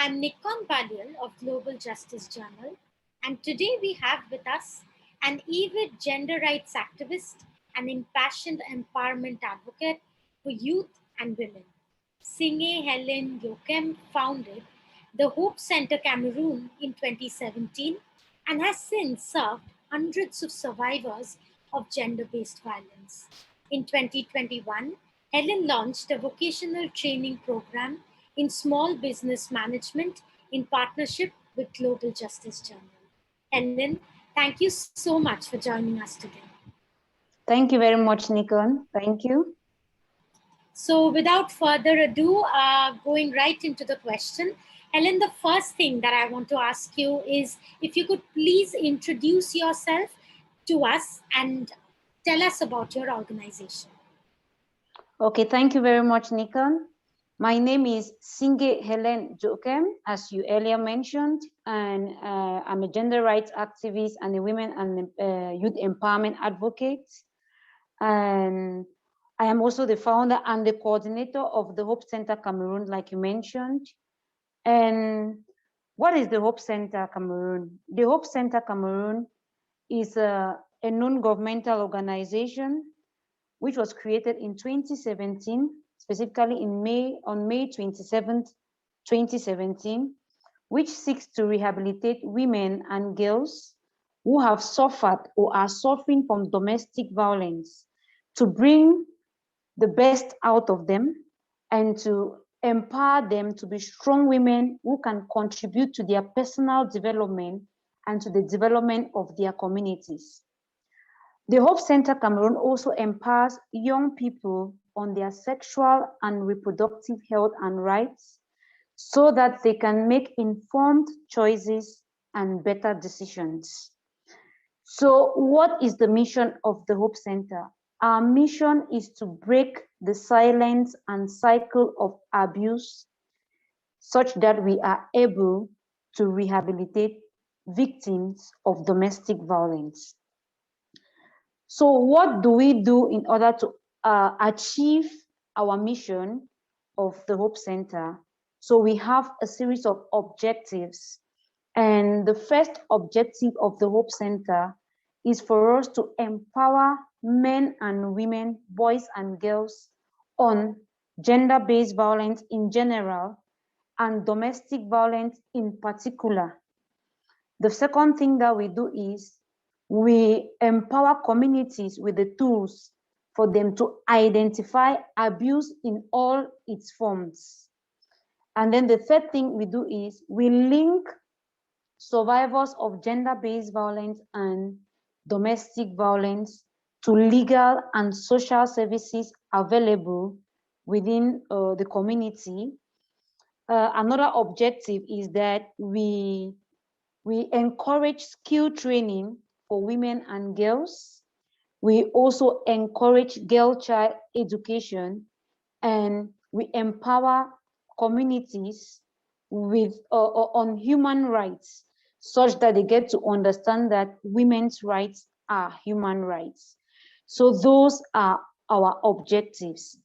I'm Nikon Badial of Global Justice Journal, and today we have with us an avid gender rights activist and impassioned empowerment advocate for youth and women. Singeh Helen Jokem founded the Hope Center Cameroon in 2017 and has since served hundreds of survivors of gender based violence. In 2021, Helen launched a vocational training program in small business management in partnership with Global Justice Journal. Helen, thank you so much for joining us today. Thank you very much, Nikon. Thank you. So without further ado, going right into the question, Helen, the first thing that I want to ask you is if you could please introduce yourself to us and tell us about your organization. Okay, thank you very much, Nikon. My name is Singeh Helen Jokem, as you earlier mentioned, and I'm a gender rights activist and a women and youth empowerment advocate. And I am also the founder and the coordinator of the Hope Center Cameroon, like you mentioned. And what is the Hope Center Cameroon? The Hope Center Cameroon is a non-governmental organization which was created in 2017, specifically on May 27th, 2017, which seeks to rehabilitate women and girls who have suffered or are suffering from domestic violence, to bring the best out of them and to empower them to be strong women who can contribute to their personal development and to the development of their communities. The Hope Center Cameroon also empowers young people on their sexual and reproductive health and rights so that they can make informed choices and better decisions. So what is the mission of the Hope Center? Our mission is to break the silence and cycle of abuse such that we are able to rehabilitate victims of domestic violence. So what do we do in order to achieve our mission of the Hope Center? So we have a series of objectives. And the first objective of the Hope Center is for us to empower men and women, boys and girls on gender-based violence in general and domestic violence in particular. The second thing that we do is we empower communities with the tools for them to identify abuse in all its forms. And then the third thing we do is we link survivors of gender-based violence and domestic violence to legal and social services available within the community. Another objective is that we encourage skill training for women and girls. We also encourage girl-child education, and we empower communities with on human rights, such that they get to understand that women's rights are human rights. So those are our objectives.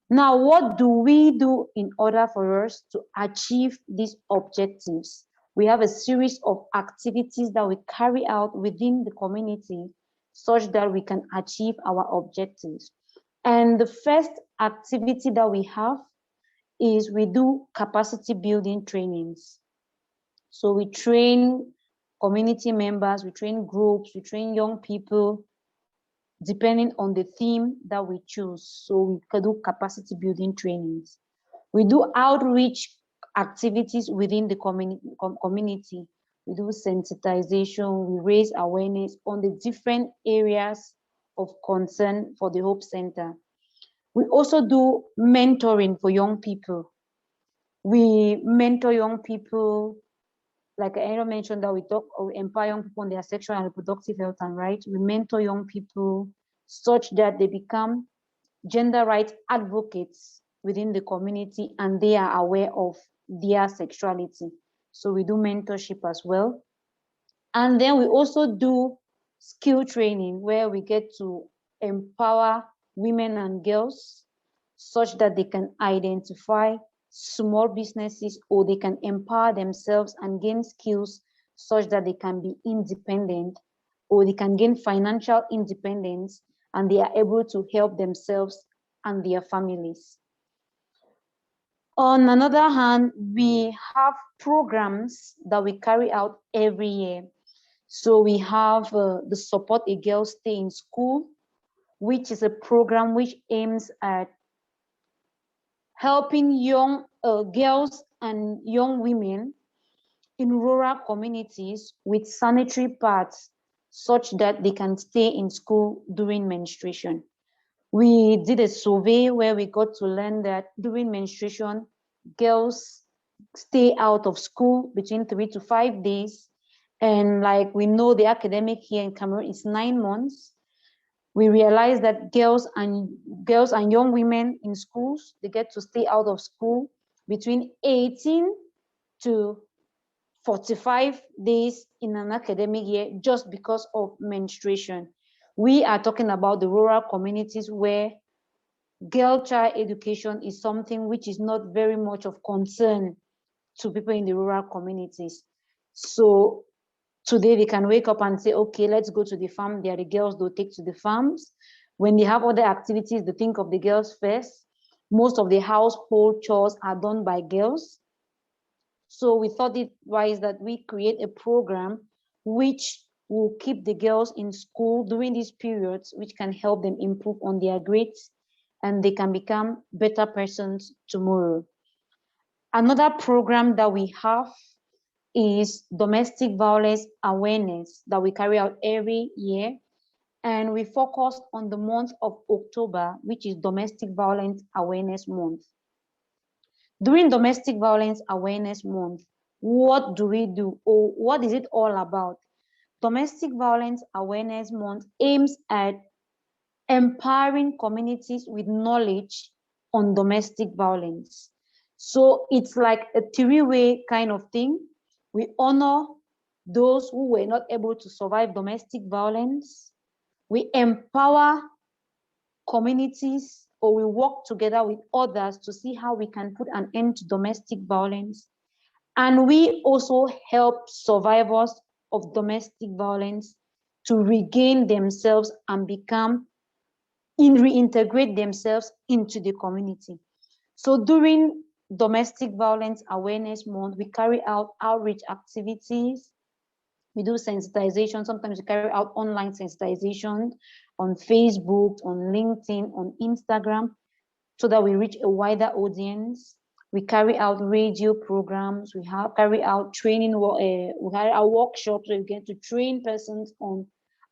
Now, what do we do in order for us to achieve these objectives? We have a series of activities that we carry out within the community such that we can achieve our objectives. And the first activity that we have is we do capacity building trainings. So we train community members, we train groups, we train young people, depending on the theme that we choose. So we can do capacity building trainings. We do outreach activities within the community. We do sensitization, we raise awareness on the different areas of concern for the Hope Center. We also do mentoring for young people. We mentor young people, like I mentioned, that we empower young people on their sexual and reproductive health and rights. We mentor young people such that they become gender rights advocates within the community and they are aware of their sexuality. So we do mentorship as well. And then we also do skill training where we get to empower women and girls such that they can identify small businesses, or they can empower themselves and gain skills such that they can be independent, or they can gain financial independence, and they are able to help themselves and their families. On another hand, we have programs that we carry out every year. So we have the Support a Girl Stay in School, which is a program which aims at helping young girls and young women in rural communities with sanitary pads such that they can stay in school during menstruation. We did a survey where we got to learn that during menstruation, girls stay out of school between 3 to 5 days. And like we know, the academic year in Cameroon is 9 months. We realize that girls and young women in schools, they get to stay out of school between 18 to 45 days in an academic year just because of menstruation. We are talking about the rural communities where girl child education is something which is not very much of concern to people in the rural communities. So today they can wake up and say, okay, let's go to the farm. They are the girls they'll take to the farms. When they have other activities, they think of the girls first. Most of the household chores are done by girls. So we thought it wise that we create a program which will keep the girls in school during these periods, which can help them improve on their grades and they can become better persons tomorrow. Another program that we have is domestic violence awareness that we carry out every year. And we focus on the month of October, which is Domestic Violence Awareness Month. During Domestic Violence Awareness Month, what do we do, or what is it all about? Domestic Violence Awareness Month aims at empowering communities with knowledge on domestic violence. So it's like a three-way kind of thing. We honor those who were not able to survive domestic violence. We empower communities, or we work together with others to see how we can put an end to domestic violence. And we also help survivors of domestic violence to regain themselves and reintegrate themselves into the community. So during Domestic Violence Awareness Month, we carry out outreach activities. We do sensitization. Sometimes we carry out online sensitization on Facebook, on LinkedIn, on Instagram, so that we reach a wider audience. We carry out radio programs. We carry out training. We carry out workshops where we get to train persons on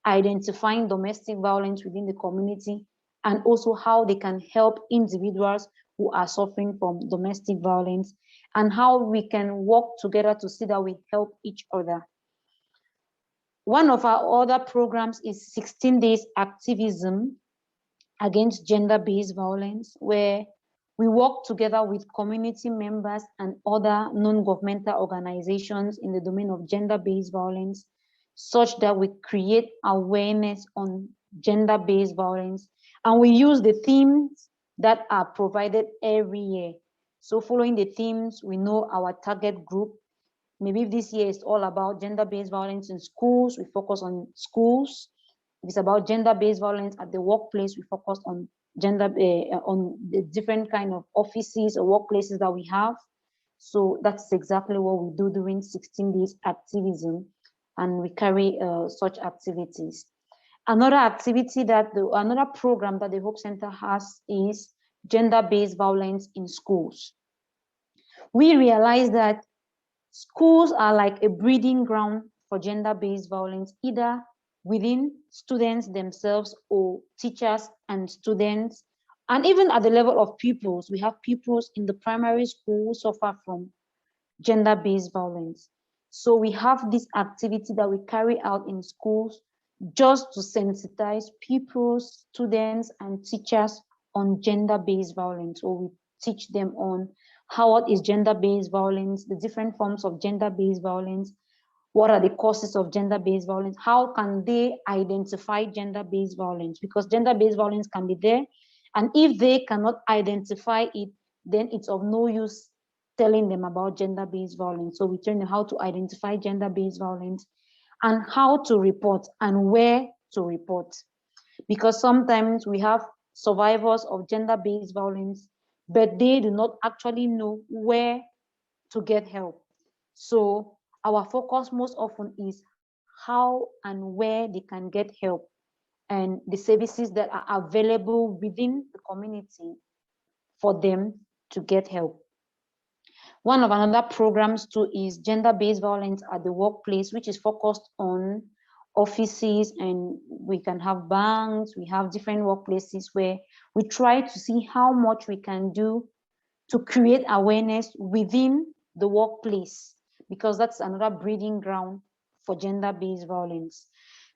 identifying domestic violence within the community and also how they can help individuals who are suffering from domestic violence and how we can work together to see that we help each other. One of our other programs is 16 Days Activism Against Gender-Based Violence, where we work together with community members and other non-governmental organizations in the domain of gender-based violence, such that we create awareness on gender-based violence. And we use the themes that are provided every year. So following the themes, we know our target group. Maybe this year is all about gender-based violence in schools, we focus on schools. If it's about gender-based violence at the workplace, we focus on on the different kind of offices or workplaces that we have. So that's exactly what we do during 16 Days Activism, and we carry such activities. Another program that the Hope Center has is gender-based violence in schools. We realize that schools are like a breeding ground for gender-based violence, either within students themselves or teachers and students. And even at the level of pupils, we have pupils in the primary school who suffer from gender-based violence. So we have this activity that we carry out in schools just to sensitize pupils, students, and teachers on gender-based violence, or we teach them on what is gender-based violence, the different forms of gender-based violence, what are the causes of gender-based violence, how can they identify gender-based violence, because gender-based violence can be there, and if they cannot identify it, then it's of no use telling them about gender-based violence. So we train them how to identify gender-based violence and how to report and where to report. Because sometimes we have survivors of gender-based violence, but they do not actually know where to get help. So our focus most often is how and where they can get help and the services that are available within the community for them to get help. One of another programs too is gender-based violence at the workplace, which is focused on offices, and we can have banks, we have different workplaces where we try to see how much we can do to create awareness within the workplace, because that's another breeding ground for gender-based violence.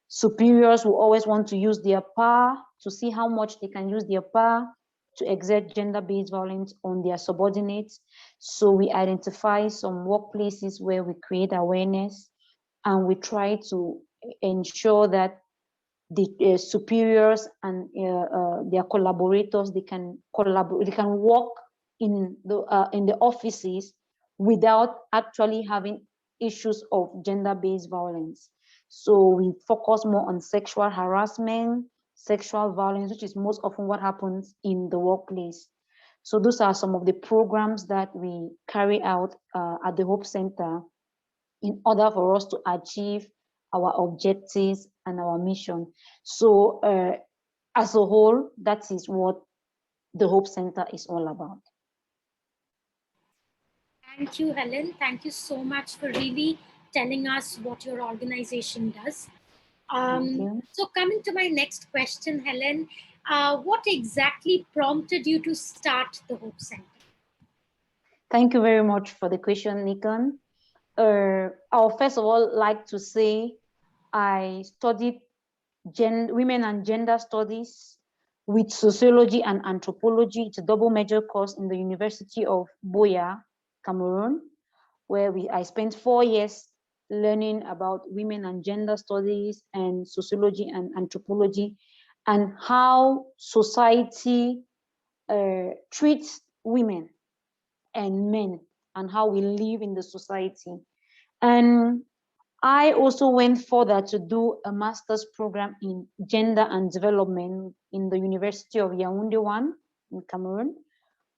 Superiors will always want to use their power to see how much they can use their power to exert gender-based violence on their subordinates. So we identify some workplaces where we create awareness and we try to ensure that the superiors and their collaborators, they can collaborate, they can work in the offices without actually having issues of gender-based violence. So we focus more on sexual harassment, sexual violence, which is most often what happens in the workplace. So those are some of the programs that we carry out at the Hope Center in order for us to achieve our objectives and our mission. So as a whole, that is what the Hope Center is all about. Thank you, Helen. Thank you so much for really telling us what your organization does. Thank you. So, coming to my next question, Helen, what exactly prompted you to start the Hope Center? Thank you very much for the question, Nikon. I'll first of all like to say I studied women and gender studies with sociology and anthropology. It's a double major course in the University of Buea, Cameroon, where I spent 4 years learning about women and gender studies and sociology and anthropology and how society treats women and men and how we live in the society. And I also went further to do a master's program in gender and development in the University of Yaoundé 1 in Cameroon.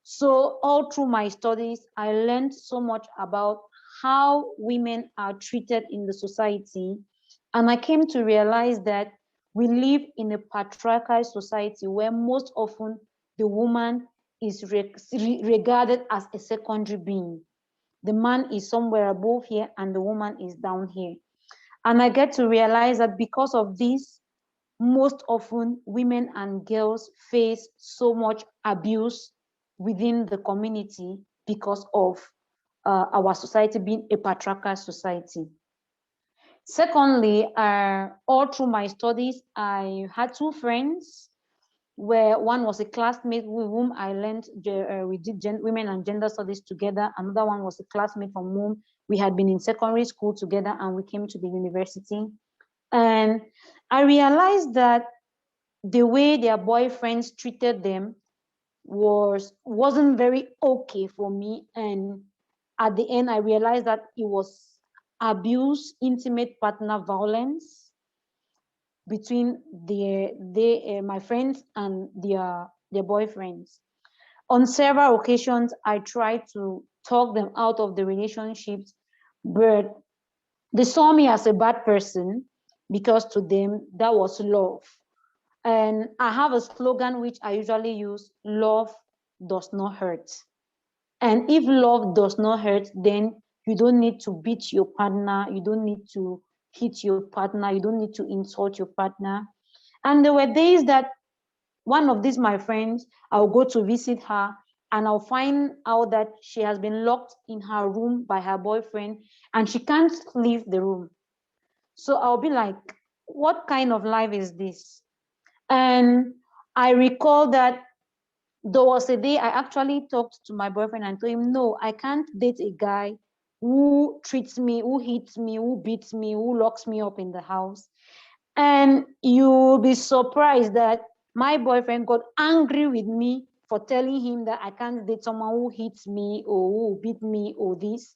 So all through my studies, I learned so much about how women are treated in the society. And I came to realize that we live in a patriarchal society where most often the woman is regarded as a secondary being. The man is somewhere above here and the woman is down here. And I get to realize that because of this, most often women and girls face so much abuse within the community because of our society being a patriarchal society. Secondly, all through my studies, I had two friends where one was a classmate with whom I learned, we did women and gender studies together. Another one was a classmate from whom we had been in secondary school together and we came to the university. And I realized that the way their boyfriends treated them wasn't very okay for me. And at the end, I realized that it was abuse, intimate partner violence between my friends and their boyfriends. On several occasions, I tried to talk them out of the relationships, but they saw me as a bad person because to them that was love. And I have a slogan which I usually use: love does not hurt. And if love does not hurt, then you don't need to beat your partner, you don't need to hit your partner, you don't need to insult your partner. And there were days that one of these my friends, I'll go to visit her and I'll find out that she has been locked in her room by her boyfriend and she can't leave the room. So I'll be like, what kind of life is this? And I recall that there was a day I actually talked to my boyfriend and told him, no, I can't date a guy who treats me, who hits me, who beats me, who locks me up in the house. And you'll be surprised that my boyfriend got angry with me for telling him that I can't date someone who hits me or who beat me or this,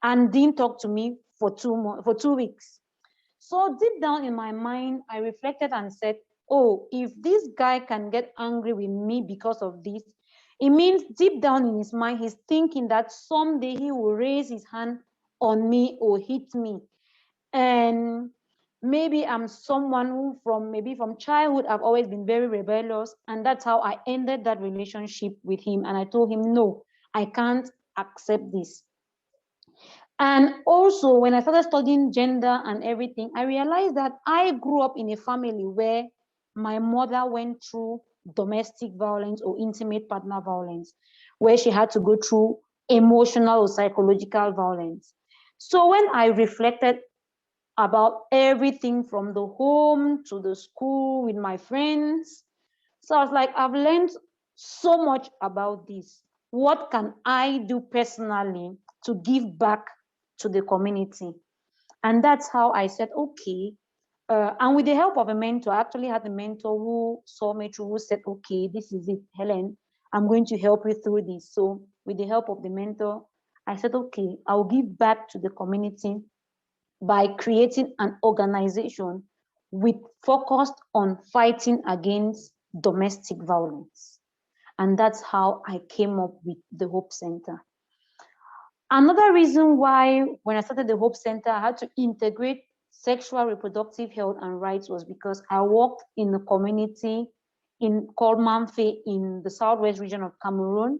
and didn't talk to me for 2 weeks. So deep down in my mind, I reflected and said, oh, if this guy can get angry with me because of this, it means deep down in his mind, he's thinking that someday he will raise his hand on me or hit me. And maybe I'm someone who from childhood, I've always been very rebellious. And that's how I ended that relationship with him. And I told him, no, I can't accept this. And also, when I started studying gender and everything, I realized that I grew up in a family where my mother went through domestic violence or intimate partner violence, where she had to go through emotional or psychological violence. So when I reflected about everything from the home to the school with my friends, so I was like, I've learned so much about this. What can I do personally to give back to the community? And that's how I said, okay. And with the help of a mentor, I actually had a mentor who saw me through, who said, okay, this is it, Helen, I'm going to help you through this. So with the help of the mentor, I said, okay, I'll give back to the community by creating an organization with focused on fighting against domestic violence. And that's how I came up with the Hope Center. Another reason why when I started the Hope Center, I had to integrate sexual reproductive health and rights was because I worked in a community called Manfe in the southwest region of Cameroon.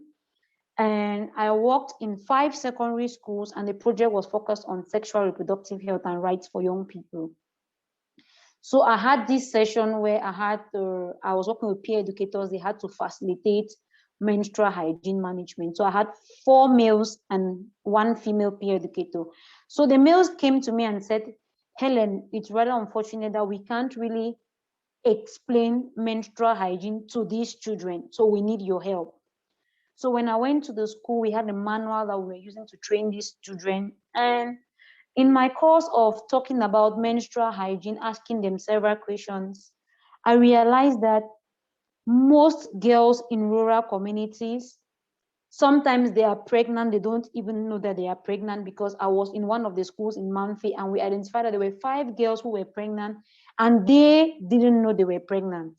And I worked in 5 secondary schools, and the project was focused on sexual reproductive health and rights for young people. So I had this session where I was working with peer educators. They had to facilitate menstrual hygiene management. So I had 4 males and 1 female peer educator. So the males came to me and said, Helen, it's rather unfortunate that we can't really explain menstrual hygiene to these children. So we need your help. So when I went to the school, we had a manual that we were using to train these children. And in my course of talking about menstrual hygiene, asking them several questions, I realized that most girls in rural communities, sometimes they are pregnant, they don't even know that they are pregnant, because I was in one of the schools in Manfi and we identified that there were 5 girls who were pregnant and they didn't know they were pregnant,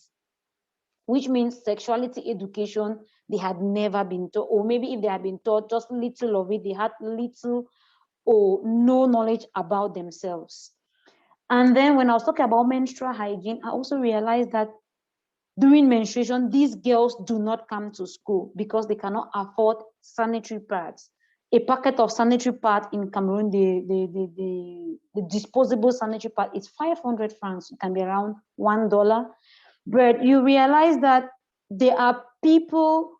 which means sexuality education, they had never been taught, or maybe if they had been taught just little of it, they had little or no knowledge about themselves. And then when I was talking about menstrual hygiene, I also realized that during menstruation, these girls do not come to school because they cannot afford sanitary pads. A packet of sanitary pad in Cameroon, the disposable sanitary pad is 500 francs. It can be around $1. But you realize that there are people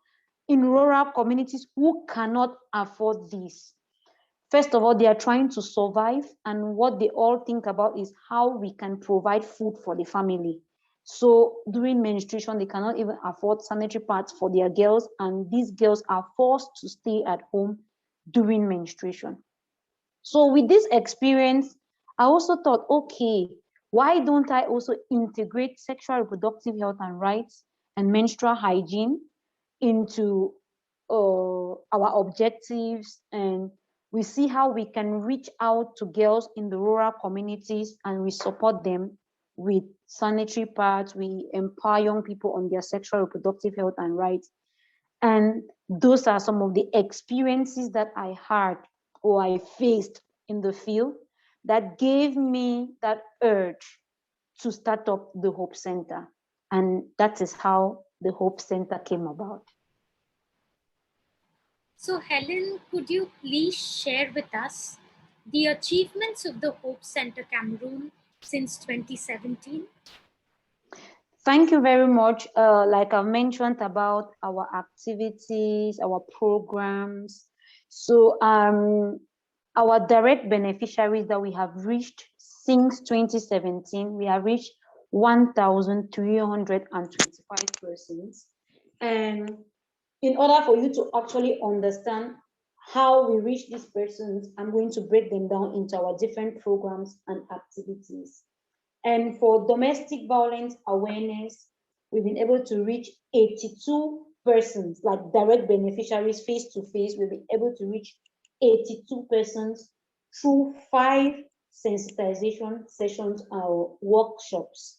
in rural communities who cannot afford this. First of all, they are trying to survive, and what they all think about is how we can provide food for the family. So during menstruation, they cannot even afford sanitary pads for their girls, and these girls are forced to stay at home during menstruation. So with this experience, I also thought, okay, why don't I also integrate sexual reproductive health and rights and menstrual hygiene into our objectives, and we see how we can reach out to girls in the rural communities and we support them with sanitary pads, we empower young people on their sexual reproductive health and rights. And those are some of the experiences that I had or I faced in the field that gave me that urge to start up the Hope Center. And that is how the Hope Center came about. So, Helen, could you please share with us the achievements of the Hope Center Cameroon since 2017? Thank you very much. Like I mentioned about our activities, our programs. So our direct beneficiaries that we have reached since 2017, we have reached 1,325 persons. And in order for you to actually understand how we reach these persons, I'm going to break them down into our different programs and activities. And for domestic violence awareness, we've been able to reach 82 persons, like direct beneficiaries face to face. We'll be able to reach 82 persons through 5 sensitization sessions or workshops.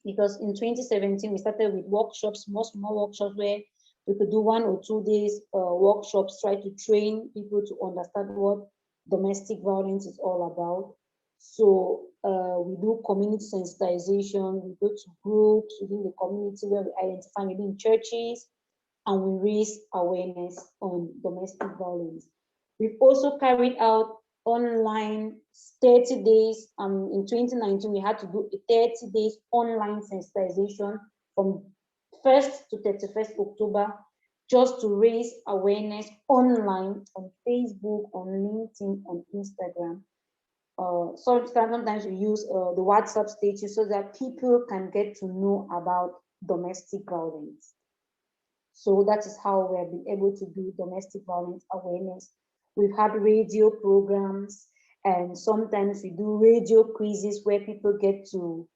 Because in 2017, we started with workshops, small workshops where we could do 1 or 2 days workshops, try to train people to understand what domestic violence is all about. So we do community sensitization, we go to groups within the community where we identify maybe in churches, and we raise awareness on domestic violence. We've also carried out online 30 days. In 2019, we had to do a 30 days online sensitization from 1st to 31st October, just to raise awareness online on Facebook, on LinkedIn, on Instagram. So sometimes we use the WhatsApp status so that people can get to know about domestic violence. So that is how we have been able to do domestic violence awareness. We've had radio programs, and sometimes we do radio quizzes where people get to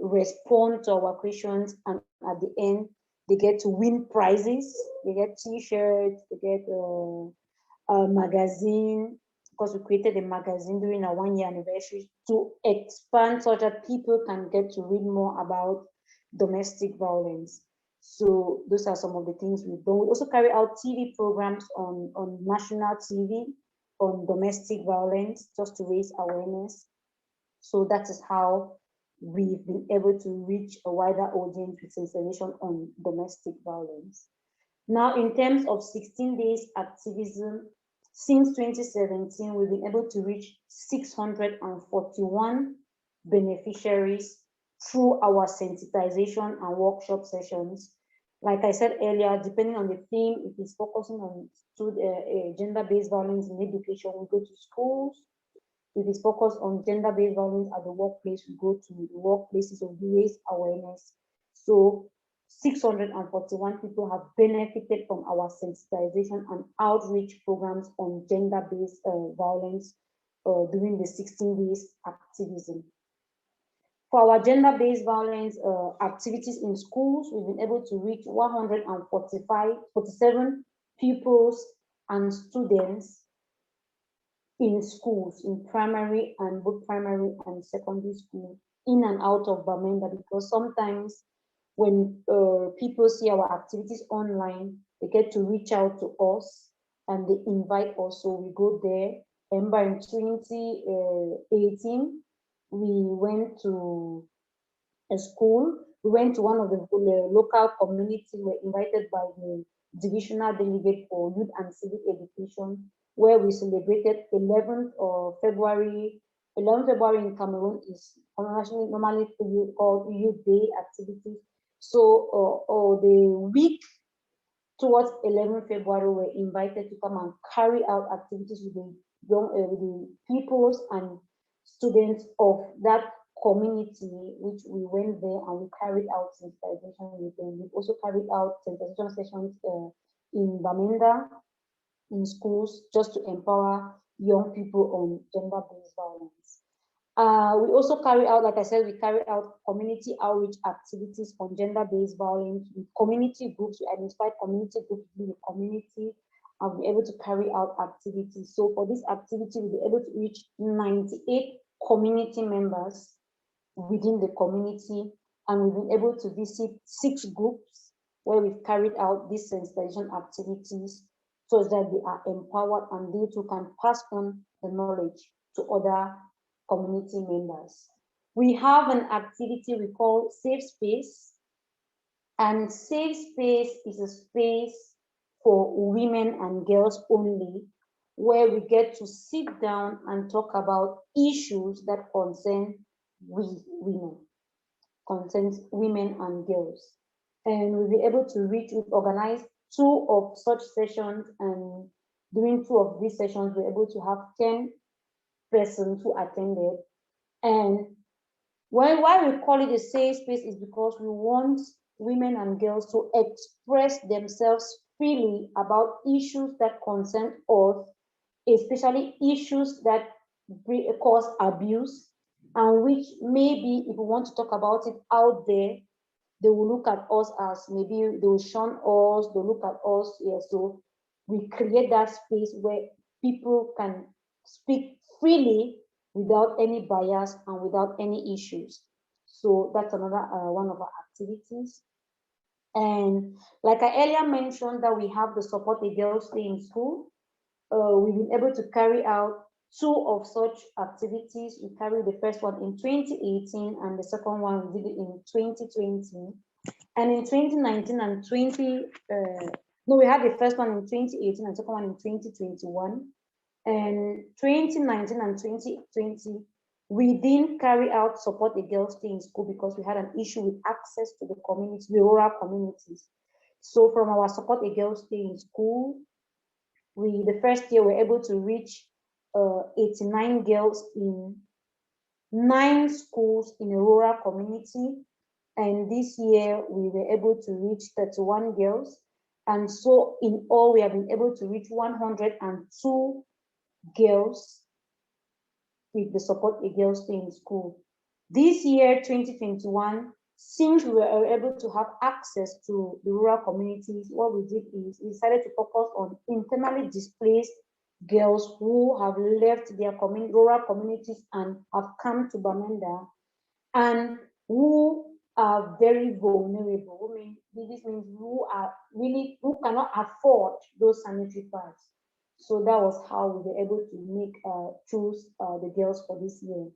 respond to our questions, and at the end, they get to win prizes. They get T-shirts, they get a magazine, because we created a magazine during our 1-year anniversary to expand so that people can get to read more about domestic violence. So those are some of the things we've done. We also carry out TV programs on national TV on domestic violence, just to raise awareness. So that is how we've been able to reach a wider audience with sensitization on domestic violence. Now, in terms of 16 days activism, since 2017, we've been able to reach 641 beneficiaries through our sensitization and workshop sessions. Like I said earlier, depending on the theme, if it's focusing on gender-based violence in education, we go to schools. If it's focused on gender-based violence at the workplace, we go to the workplaces to raise awareness. So 641 people have benefited from our sensitization and outreach programs on gender-based violence during the 16 days activism. For our gender-based violence activities in schools, we've been able to reach 147 pupils and students in schools, in primary and both primary and secondary school, in and out of Bamenda, because sometimes when people see our activities online, they get to reach out to us and they invite us, so we go there. Remember in 2018, we went to a school. We went to one of the local communities. We were invited by the divisional delegate for youth and civic education, where we celebrated 11th of February. 11th February in Cameroon is normally called Youth Day activities. So the week towards 11th February, we were invited to come and carry out activities with the pupils and students of that community, which we went there and we carried out sensitization with them. We've also carried out sensitization sessions in Bamenda, in schools, just to empower young people on gender-based violence. We also carry out, like I said, we carry out community outreach activities on gender-based violence with community groups. We identified community groups in the community and we're able to carry out activities. So for this activity, we'll be able to reach 98 community members within the community, and we've been able to visit 6 groups where we've carried out these sensitization activities so that they are empowered and they too can pass on the knowledge to other community members. We have an activity we call Safe Space, and Safe Space is a space for women and girls only, where we get to sit down and talk about issues that concern women and girls. And we'll be able to organize 2 of such sessions, and during 2 of these sessions, we're able to have 10 persons who attended. And why we call it a safe space is because we want women and girls to express themselves freely about issues that concern us, especially issues that cause abuse, and which maybe if we want to talk about it out there, they will look at us as maybe they will shun us, they'll look at us. Yeah, so we create that space where people can speak freely without any bias and without any issues. So that's another one of our activities. And like I earlier mentioned, that we have the Support a Girl Stay in School. We've been able to carry out two of such activities. We carried the first one in 2018 and the second one we did it in 2020. And in 2019 and 20, no, we had the first one in 2018 and second one in 2021. And 2019 and 2020, we didn't carry out Support a Girl Stay in School because we had an issue with access to the community, the rural communities. So from our Support a Girl Stay in School, the first year we were able to reach 89 girls in 9 schools in a rural community. And this year we were able to reach 31 girls. And so in all, we have been able to reach 102 girls with the Support a Girl Stay in School. This year, 2021, since we were able to have access to the rural communities, what we did is we decided to focus on internally displaced girls who have left their rural communities and have come to Bamenda, and who are very vulnerable. This means who cannot afford those sanitary pads. So that was how we were able to choose the girls for this year.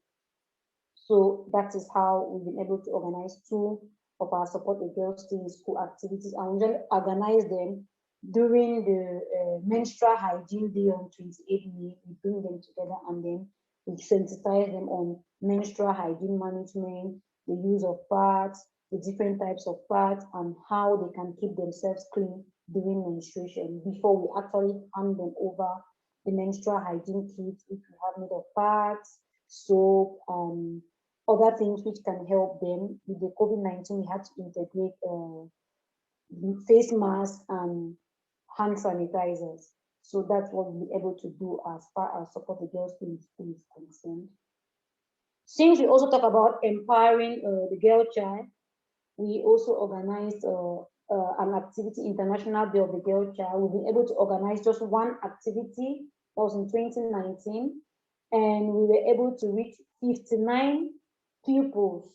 So that is how we've been able to organize two of our Support a Girl Stay in School activities, and we just organize them during the menstrual hygiene day on 28 May. We bring them together and then we sensitize them on menstrual hygiene management, the use of pads, the different types of pads, and how they can keep themselves clean during menstruation before we actually hand them over the menstrual hygiene kits, which we have made of pads, soap, other things which can help them. With the COVID-19, we had to integrate face masks and hand sanitizers. So that's what we're able to do as far as Support the Girls in School is concerned. Since we also talk about empowering the girl child, we also organized an activity, International Day of the Girl Child. We've been able to organize just one activity, that was in 2019, and we were able to reach 59 pupils.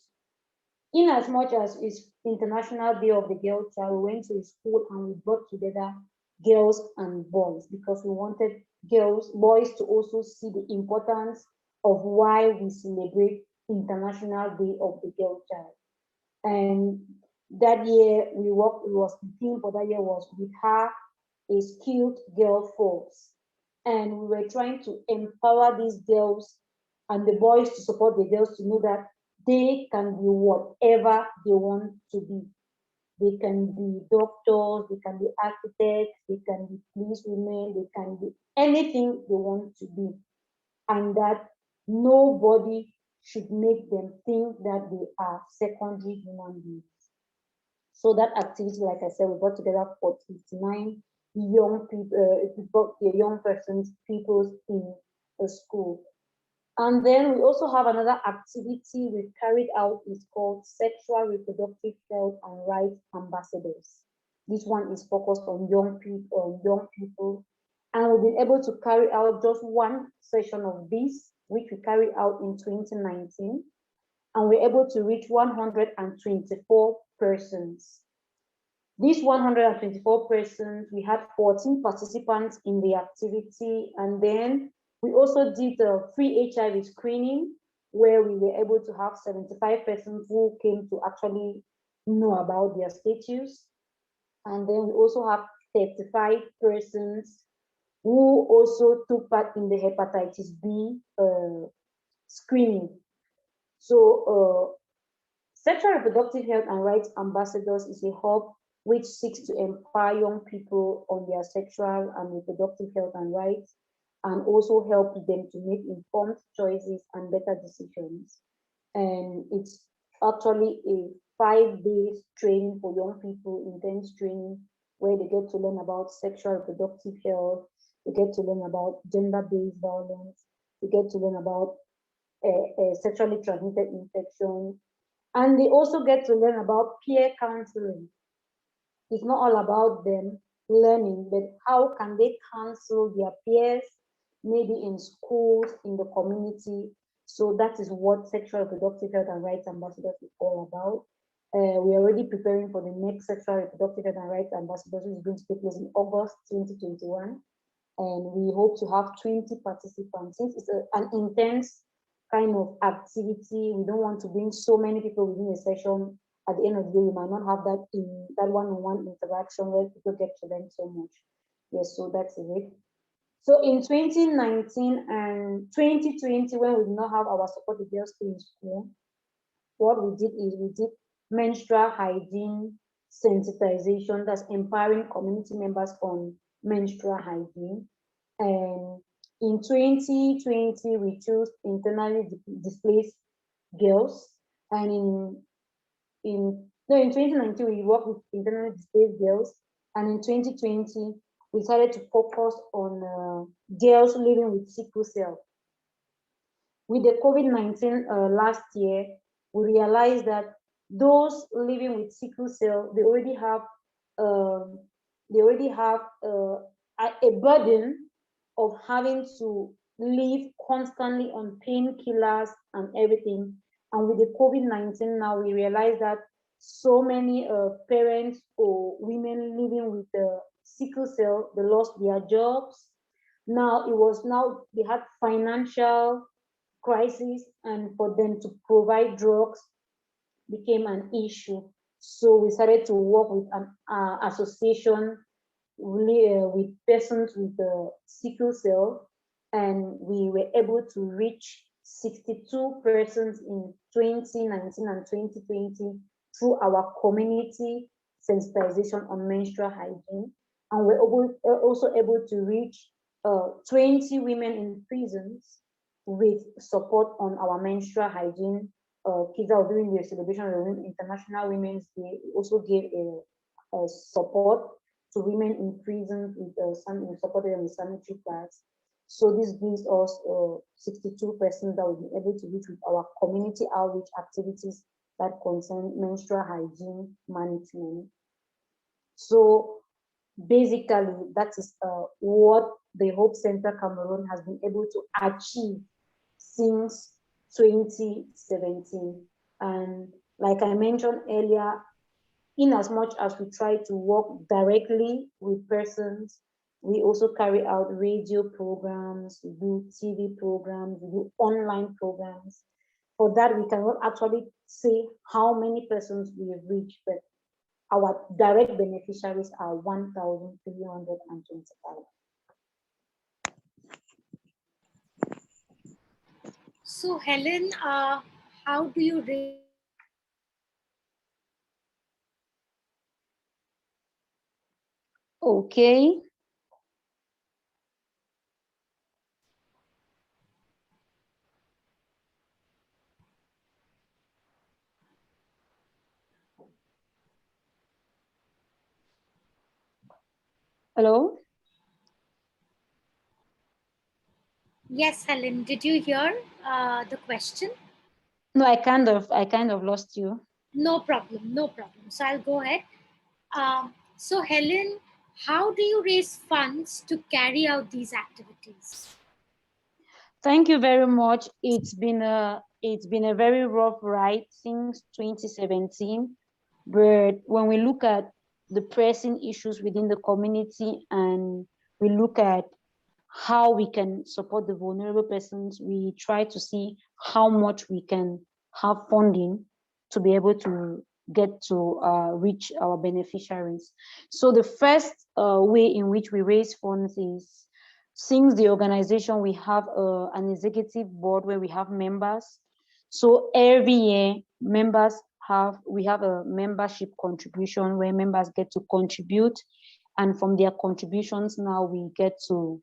In as much as it's International Day of the Girl Child, we went to a school and we brought together girls and boys because we wanted boys to also see the importance of why we celebrate International Day of the Girl Child. And that year the theme for that year was "With Her, a Skilled Girl Force." And we were trying to empower these girls and the boys to support the girls to know that they can be whatever they want to be. They can be doctors, they can be architects, they can be policewomen, they can be anything they want to be. And that nobody should make them think that they are secondary human beings. So that activity, like I said, we brought together 59 young people, young persons, people in the school. And then we also have another activity we carried out. Is called Sexual Reproductive Health and Rights Ambassadors. This one is focused on young people, and we've been able to carry out just one session of this, which we carried out in 2019, and we're able to reach 124 persons. These 124 persons, we had 14 participants in the activity, and then we also did a free HIV screening where we were able to have 75 persons who came to actually know about their status. And then we also have 35 persons who also took part in the hepatitis B screening. So Sexual Reproductive Health and Rights Ambassadors is a hub which seeks to empower young people on their sexual and reproductive health and rights, and also help them to make informed choices and better decisions. And it's actually a 5 days training for young people, intense training, where they get to learn about sexual reproductive health, they get to learn about gender-based violence, they get to learn about sexually transmitted infection, And they also get to learn about peer counseling. It's not all about them learning, but how can they counsel their peers, maybe in schools, in the community. So that is what sexual reproductive health and rights ambassadors is all about. We're already preparing for the next sexual reproductive health and rights ambassadors, which is going to take place in August 2021. And we hope to have 20 participants. Since it's an intense kind of activity, we don't want to bring so many people within a session. At the end of the day, we might not have that one-on-one interaction where people get to learn so much. Yes, so that's it. So in 2019 and 2020, when we did not have our supported girls in school, what we did is we did menstrual hygiene sensitization, that's empowering community members on menstrual hygiene. And in 2020, we chose internally displaced girls. And in 2019, we worked with internally displaced girls. And in 2020, we decided to focus on girls living with sickle cell. With the COVID-19 last year, we realized that those living with sickle cell, they already have a burden of having to live constantly on painkillers and everything. And with the COVID-19 now, we realize that so many parents or women living with sickle cell, they lost their jobs. Now they had financial crisis, and for them to provide drugs became an issue. So we started to work with an association with persons with sickle cell, and we were able to reach 62 persons in 2019 and 2020 through our community sensitization on menstrual hygiene. And we're also able to reach 20 women in prisons with support on our menstrual hygiene. Kids are doing the celebration of the International Women's Day. We also gave a support to women in prison with supported them with sanitary pads. So this gives us 62% that we've been able to reach with our community outreach activities that concern menstrual hygiene management. So basically, that is what the Hope Center Cameroon has been able to achieve since 2017. And like I mentioned earlier, in as much as we try to work directly with persons, we also carry out radio programs, we do TV programs, we do online programs. For that, we cannot actually say how many persons we have reached, but our direct beneficiaries are 1,325. So, Helen, how do you raise Okay. Hello? Yes, Helen, did you hear the question? No, I kind of lost you. No problem, no problem. So I'll go ahead. So Helen, how do you raise funds to carry out these activities? Thank you very much. It's been a very rough ride since 2017, but when we look at the pressing issues within the community and we look at how we can support the vulnerable persons, we try to see how much we can have funding to be able to get to reach our beneficiaries. So the first way in which we raise funds is, since the organization, we have an executive board where we have members. So every year, we have a membership contribution where members get to contribute, and from their contributions now we get to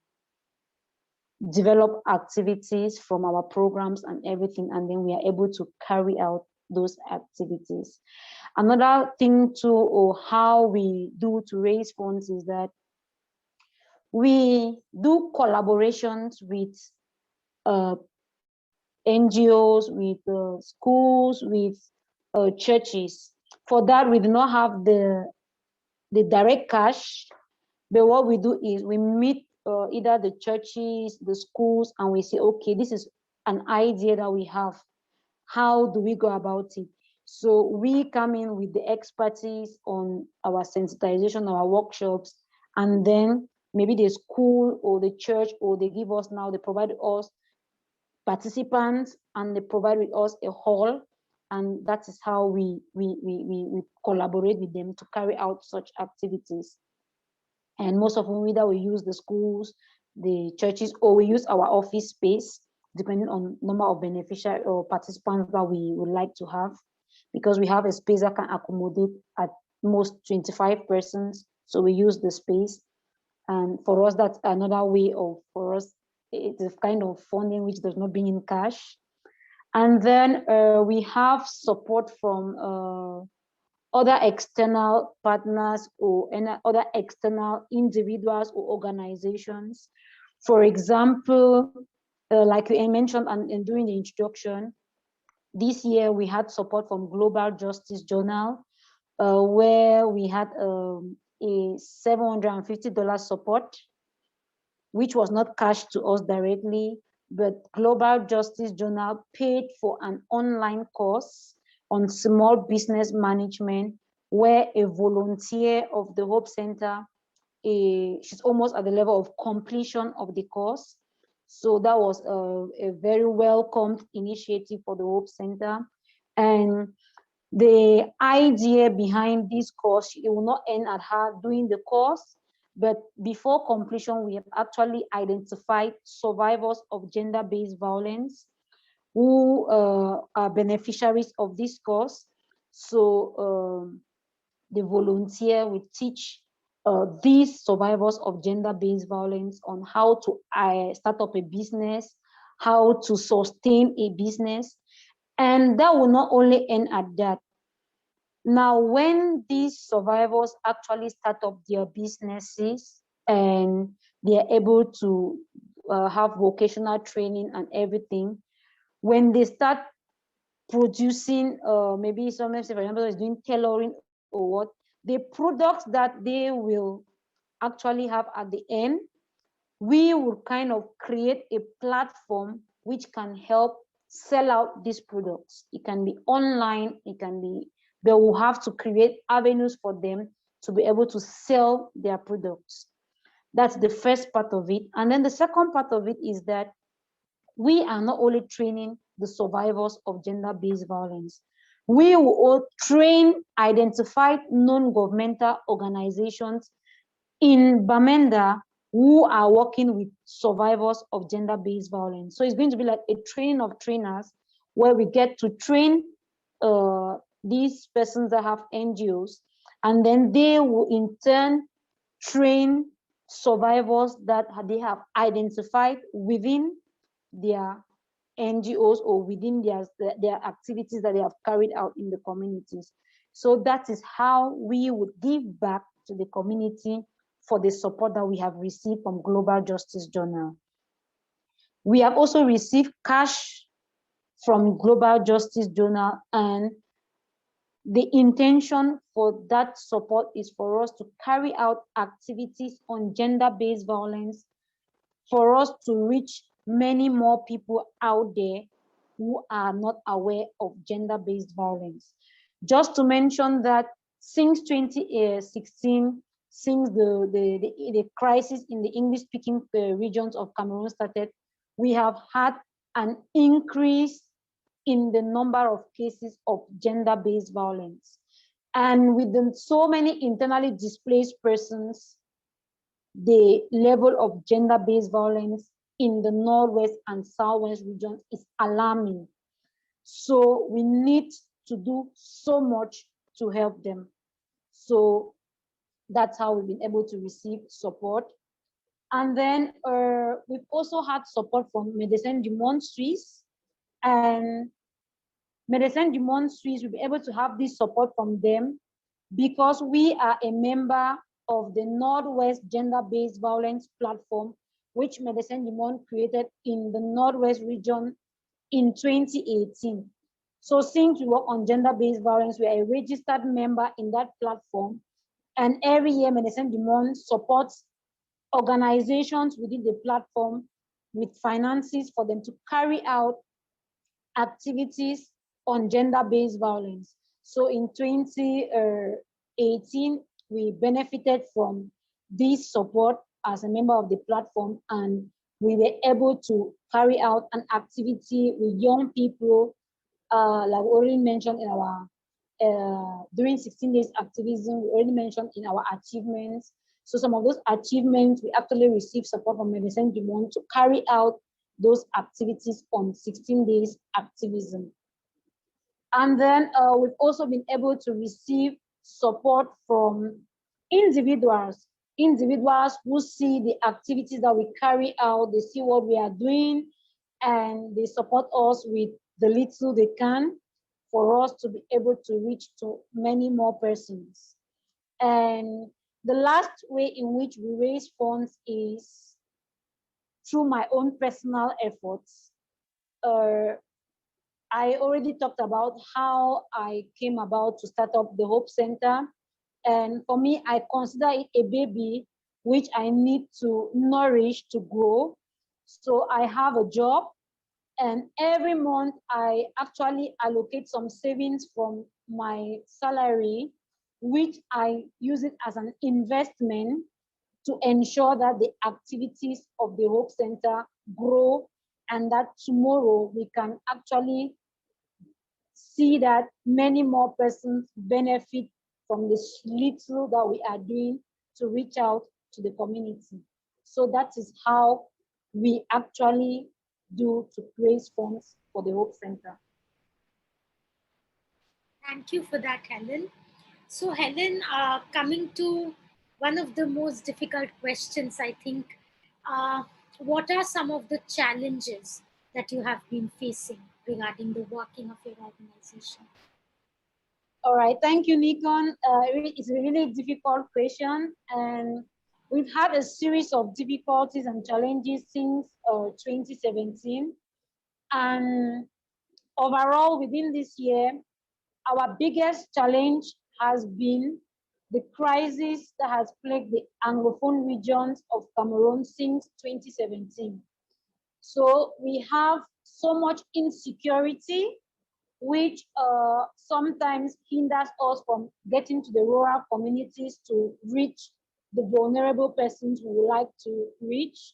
develop activities from our programs and everything, and then we are able to carry out those activities. Another thing too, or how we do to raise funds, is that we do collaborations with NGOs, with schools, with churches. For that, we do not have the direct cash, but what we do is we meet either the churches, the schools, and we say, okay, this is an idea that we have. How do we go about it? So we come in with the expertise on our sensitization, our workshops, and then maybe the school or the church, or they give us now, they provide us participants, and they provide with us a hall, and that is how we collaborate with them to carry out such activities. And most often, either we use the schools, the churches, or we use our office space, depending on number of beneficiaries or participants that we would like to have, because we have a space that can accommodate at most 25 persons. So we use the space. And for us, that's another way of, for us, it's a kind of funding which does not bring in cash. And then we have support from other external partners or other external individuals or organizations. For example, like I mentioned and during the introduction, this year we had support from Global Justice Journal, where we had a $750 support, which was not cash to us directly, but Global Justice Journal paid for an online course on small business management, where a volunteer of the Hope Center, she's almost at the level of completion of the course. So that was a very welcomed initiative for the Hope Center. And the idea behind this course, it will not end at her doing the course, but before completion, we have actually identified survivors of gender-based violence who are beneficiaries of this course. So the volunteer will teach these survivors of gender-based violence on how to start up a business, how to sustain a business. And that will not only end at that. Now, when these survivors actually start up their businesses and they are able to have vocational training and everything, when they start producing, maybe someone, for example, is doing tailoring or what, the products that they will actually have at the end, we will kind of create a platform which can help sell out these products. It can be online, it can be, they will have to create avenues for them to be able to sell their products. That's the first part of it. And then the second part of it is that we are not only training the survivors of gender-based violence, we will all train identified non-governmental organizations in Bamenda who are working with survivors of gender-based violence. So it's going to be like a training of trainers, where we get to train these persons that have NGOs, and then they will in turn train survivors that they have identified within their NGOs or within their activities that they have carried out in the communities. So that is how we would give back to the community for the support that we have received from Global Justice Journal. We have also received cash from Global Justice Journal, and the intention for that support is for us to carry out activities on gender-based violence, for us to reach many more people out there who are not aware of gender-based violence. Just to mention that since 2016, since the crisis in the English-speaking regions of Cameroon started, we have had an increase in the number of cases of gender-based violence. And with so many internally displaced persons, the level of gender-based violence in the Northwest and Southwest regions is alarming. So we need to do so much to help them. So that's how we've been able to receive support. And then we've also had support from Médecins du Monde Suisse. And Médecins du Monde Suisse will be able to have this support from them because we are a member of the Northwest Gender-Based Violence Platform, which Médecins du Monde created in the Northwest region in 2018. So since we work on gender-based violence, we are a registered member in that platform. And every year, Medecins du Monde supports organizations within the platform with finances for them to carry out activities on gender-based violence. So in 2018, we benefited from this support as a member of the platform, and we were able to carry out an activity with young people, like we already mentioned in our during 16 days activism, we already mentioned in our achievements. So some of those achievements, we actually received support from Medecins du Monde to carry out those activities on 16 days activism. And then we've also been able to receive support from individuals who see the activities that we carry out, they see what we are doing, and they support us with the little they can for us to be able to reach to many more persons. And the last way in which we raise funds is through my own personal efforts. I already talked about how I came about to start up the Hope Center. And for me, I consider it a baby which I need to nourish to grow. So I have a job, and every month I actually allocate some savings from my salary, which I use it as an investment to ensure that the activities of the Hope Center grow, and that tomorrow we can actually see that many more persons benefit from this little that we are doing to reach out to the community. So that is how we actually do to raise funds for the Hope Center. Thank you for that, Helen. So, Helen, coming to one of the most difficult questions, I think, uh, what are some of the challenges that you have been facing regarding the working of your organization? All right, thank you, Nikon. It's a really difficult question, and we've had a series of difficulties and challenges since 2017. And overall, within this year, our biggest challenge has been the crisis that has plagued the Anglophone regions of Cameroon since 2017. So we have so much insecurity, which sometimes hinders us from getting to the rural communities to reach the vulnerable persons we would like to reach.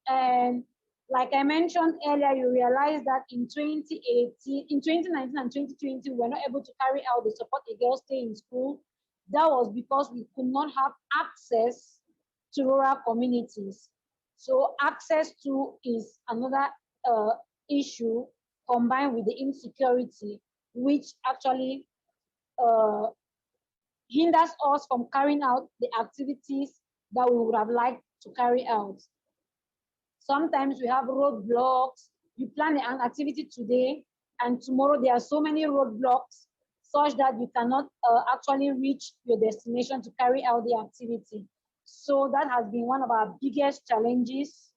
And like I mentioned earlier, you realize that in 2018, in 2019 and 2020, we were not able to carry out the Support a Girl Stay in School. That was because we could not have access to rural communities. So access to is another issue combined with the insecurity, which actually uh, hinders us from carrying out the activities that we would have liked to carry out. Sometimes we have roadblocks. You plan an activity today, and tomorrow there are so many roadblocks such that you cannot actually reach your destination to carry out the activity. So that has been one of our biggest challenges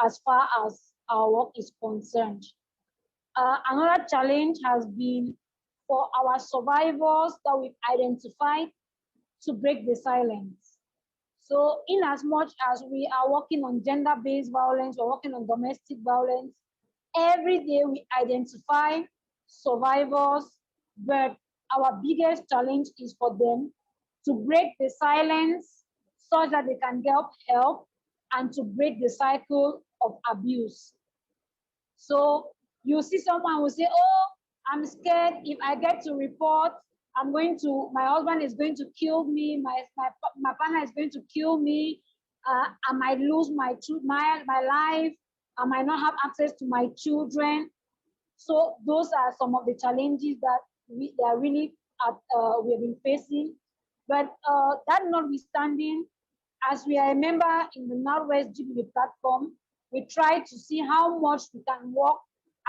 as far as our work is concerned. Another challenge has been for our survivors that we've identified to break the silence. So in as much as we are working on gender-based violence, we're working on domestic violence, every day we identify survivors, but our biggest challenge is for them to break the silence so that they can get help and to break the cycle of abuse. So you see someone will say, oh, I'm scared. If I get to report, my husband is going to kill me. My partner is going to kill me. I might lose my life. I might not have access to my children. So those are some of the challenges that we have been facing. But that notwithstanding, as we are a member in the Northwest GBV platform, we try to see how much we can work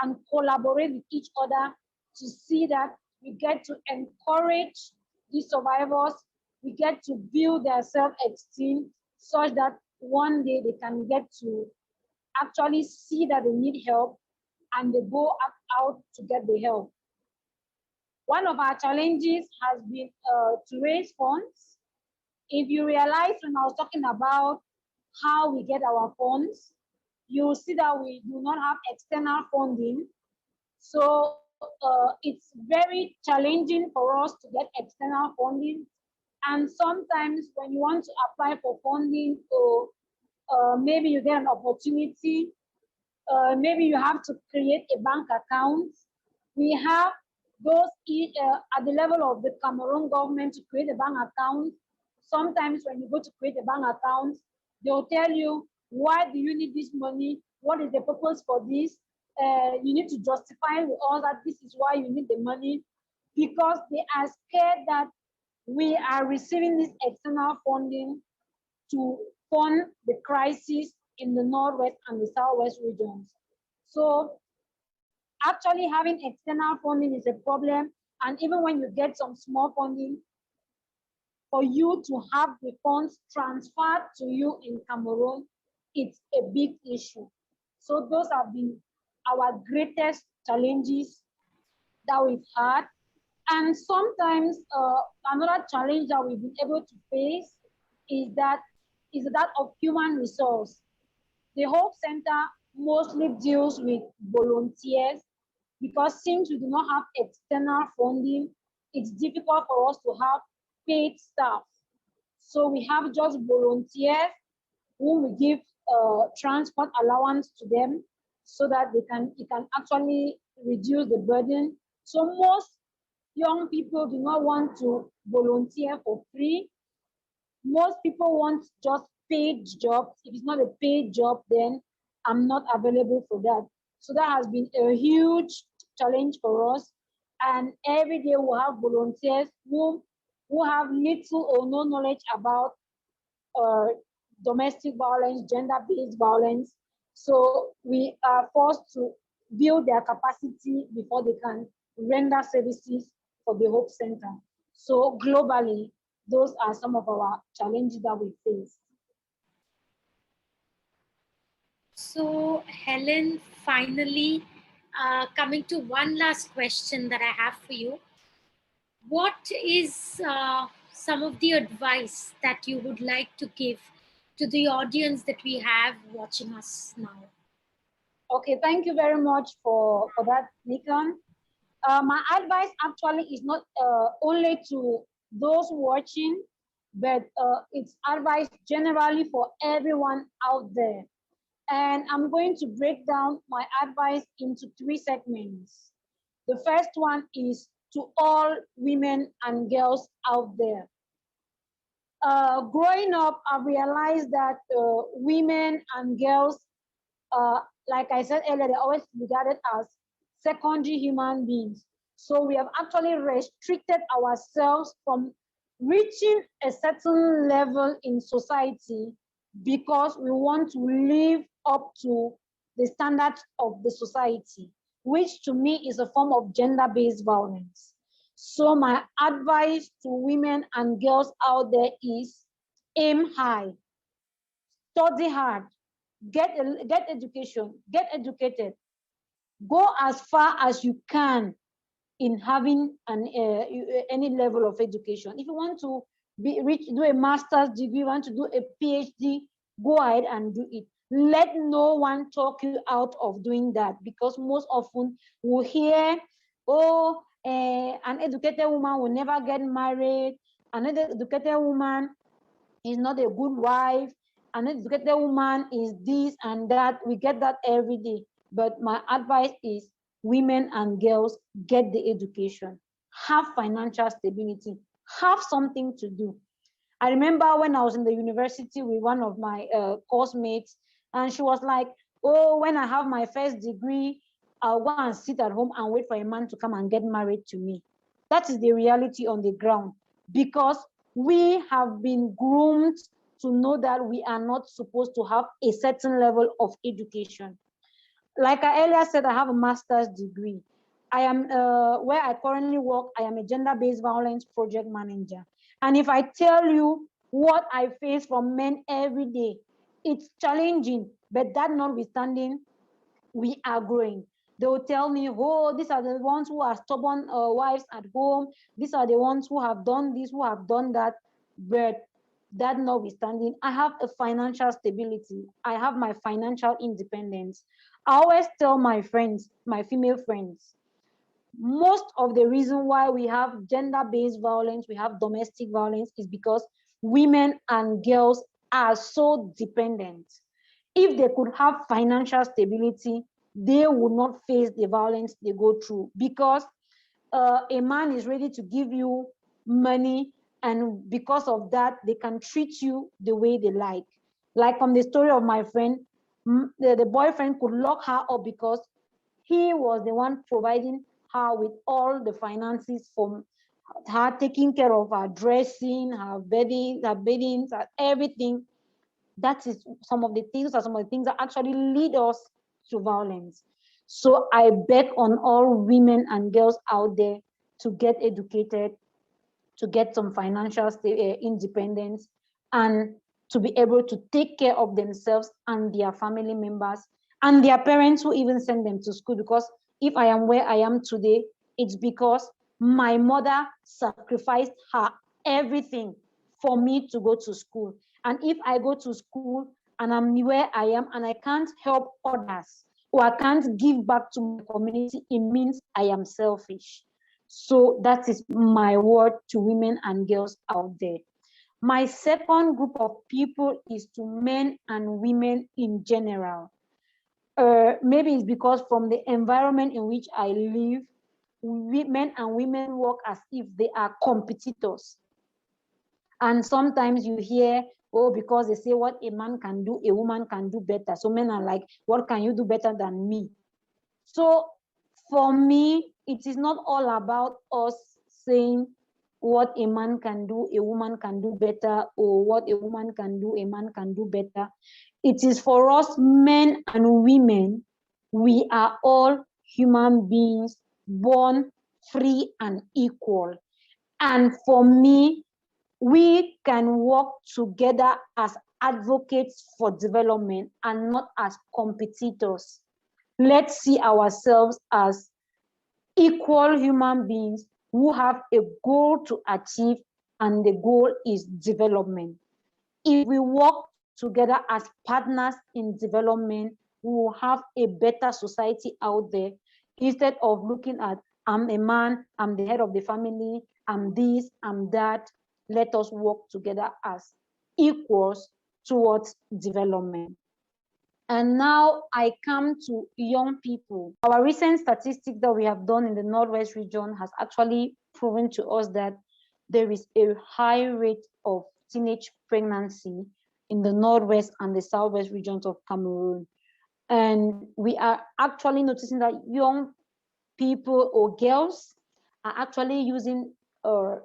and collaborate with each other to see that we get to encourage the survivors, we get to build their self-esteem such that one day they can get to actually see that they need help and they go out to get the help. One of our challenges has been to raise funds. If you realize when I was talking about how we get our funds, you see that we do not have external funding. So it's very challenging for us to get external funding. And sometimes when you want to apply for funding, or maybe you get an opportunity, maybe you have to create a bank account. We have those at the level of the Cameroon government to create a bank account. Sometimes when you go to create a bank account, they'll tell you, why do you need this money? What is the purpose for this? You need to justify with us that this is why you need the money, because they are scared that we are receiving this external funding to fund the crisis in the Northwest and the Southwest regions. So actually having external funding is a problem. And even when you get some small funding, for you to have the funds transferred to you in Cameroon, it's a big issue. So those have been our greatest challenges that we've had. And sometimes another challenge that we've been able to face is that of human resource. The Hope Center mostly deals with volunteers, because since we do not have external funding, it's difficult for us to have paid staff. So we have just volunteers whom we give transport allowance to them, so that it can actually reduce the burden. So most young people do not want to volunteer for free. Most people want just paid jobs. If it's not a paid job, then I'm not available for that. So that has been a huge challenge for us. And every day we have volunteers who have little or no knowledge about uh, domestic violence, gender-based violence. So we are forced to build their capacity before they can render services for the Hope Center. So globally, those are some of our challenges that we face. So, Helen, finally, coming to one last question that I have for you. What is some of the advice that you would like to give to the audience that we have watching us now? Okay, thank you very much for that, Nikon. My advice actually is not only to those watching, but it's advice generally for everyone out there. And I'm going to break down my advice into three segments. The first one is to all women and girls out there. Growing up, I realized that women and girls, uh, like I said earlier, they're always regarded as secondary human beings. So we have actually restricted ourselves from reaching a certain level in society, because we want to live up to the standards of the society, which to me is a form of gender-based violence. So my advice to women and girls out there is, aim high, study hard, get education, get educated, go as far as you can in having any level of education. If you want to do a master's degree, want to do a PhD, go ahead and do it. Let no one talk you out of doing that, because most often we hear, oh, an educated woman will never get married, an educated woman is not a good wife, an educated woman is this and that. We get that every day. But my advice is, women and girls, get the education, have financial stability, have something to do. I remember when I was in the university with one of my course mates, and she was like, oh, when I have my first degree, I'll go and sit at home and wait for a man to come and get married to me. That is the reality on the ground, because we have been groomed to know that we are not supposed to have a certain level of education. Like I earlier said, I have a master's degree. I am, where I currently work, I am a gender-based violence project manager. And if I tell you what I face from men every day, it's challenging, but that notwithstanding, we are growing. They will tell me, oh, these are the ones who are stubborn wives at home. These are the ones who have done this, who have done that. But that notwithstanding, I have a financial stability. I have my financial independence. I always tell my friends, my female friends, most of the reason why we have gender-based violence, we have domestic violence, is because women and girls are so dependent. If they could have financial stability, they would not face the violence they go through, because a man is ready to give you money, and because of that, they can treat you the way they like. Like from the story of my friend, the boyfriend could lock her up because he was the one providing her with all the finances, from her taking care of her dressing, her bedding, her beddings, everything. That is some of the things that actually lead us to violence. So I beg on all women and girls out there to get educated, to get some financial independence, and to be able to take care of themselves and their family members and their parents who even send them to school. Because if I am where I am today, it's because my mother sacrificed her everything for me to go to school. And if I go to school and I'm where I am and I can't help others, or I can't give back to my community, it means I am selfish. So that is my word to women and girls out there. My second group of people is to men and women in general. Maybe it's because from the environment in which I live, men and women work as if they are competitors. And sometimes you hear, oh, because they say what a man can do, a woman can do better. So men are like, what can you do better than me? So for me, it is not all about us saying what a man can do, a woman can do better, or what a woman can do, a man can do better. It is for us, men and women, we are all human beings, born free and equal. And for me, we can work together as advocates for development and not as competitors. Let's see ourselves as equal human beings who have a goal to achieve, and the goal is development. If we work together as partners in development, we will have a better society out there, instead of looking at, I'm a man, I'm the head of the family, I'm this, I'm that. Let us work together as equals towards development. And now I come to young people. Our recent statistics that we have done in the Northwest region has actually proven to us that there is a high rate of teenage pregnancy in the Northwest and the Southwest regions of Cameroon. And we are actually noticing that young people or girls are actually using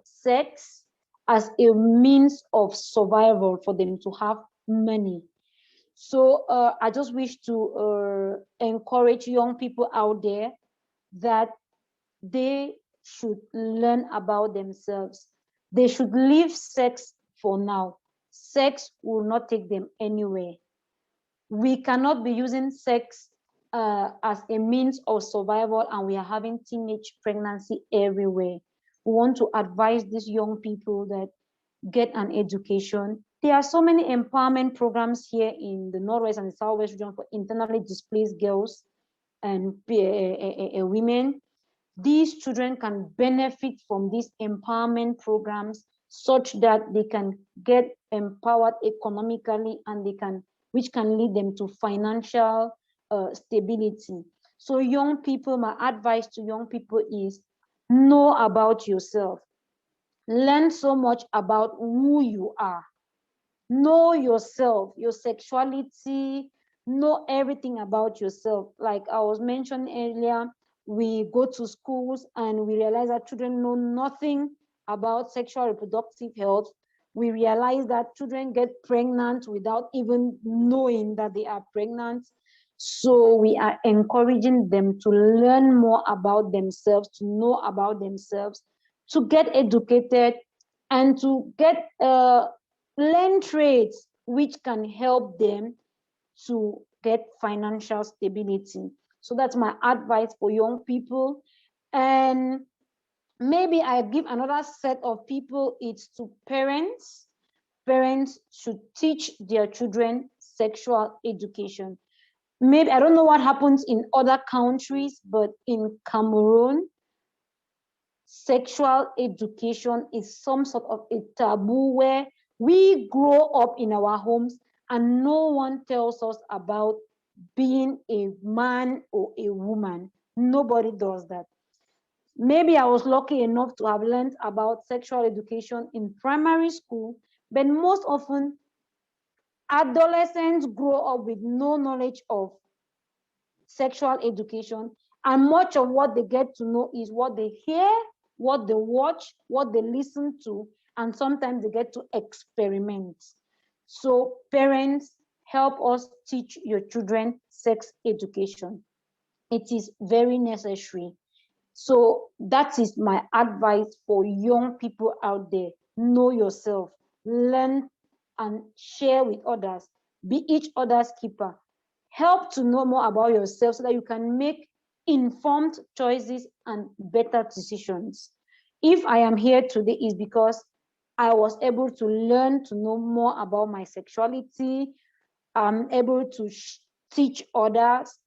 sex as a means of survival for them to have money. So I just wish to encourage young people out there that they should learn about themselves. They should leave sex for now. Sex will not take them anywhere. We cannot be using sex as a means of survival, and we are having teenage pregnancy everywhere. We want to advise these young people that get an education. There are so many empowerment programs here in the Northwest and the Southwest region for internally displaced girls and women. These children can benefit from these empowerment programs such that they can get empowered economically, and which can lead them to financial stability. So young people, my advice to young people is, know about yourself. Learn so much about who you are. Know yourself, your sexuality, know everything about yourself. Like I was mentioning earlier, we go to schools and we realize that children know nothing about sexual reproductive health. We realize that children get pregnant without even knowing that they are pregnant. So we are encouraging them to learn more about themselves, to know about themselves, to get educated, and to get learn trades which can help them to get financial stability. So that's my advice for young people. And maybe I give another set of people, it's to parents. Parents should teach their children sexual education. Maybe, I don't know what happens in other countries, but in Cameroon, sexual education is some sort of a taboo where we grow up in our homes and no one tells us about being a man or a woman. Nobody does that. Maybe I was lucky enough to have learned about sexual education in primary school, but most often adolescents grow up with no knowledge of sexual education, and much of what they get to know is what they hear, what they watch, what they listen to, and sometimes they get to experiment. So parents, help us teach your children sex education. It is very necessary. So that is my advice for young people out there. Know yourself, learn and share with others, be each other's keeper. Help to know more about yourself so that you can make informed choices and better decisions. If I am here today is because I was able to learn to know more about my sexuality. I'm able to teach others,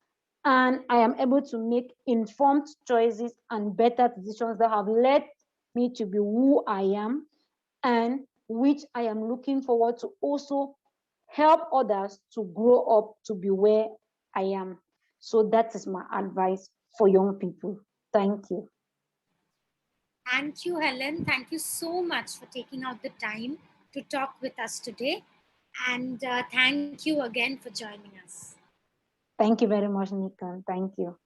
and I am able to make informed choices and better decisions that have led me to be who I am, and which I am looking forward to also help others to grow up to be where I am. So that is my advice for young people. Thank you. Thank you, Helen. Thank you so much for taking out the time to talk with us today. And thank you again for joining us. Thank you very much, Nikan. Thank you.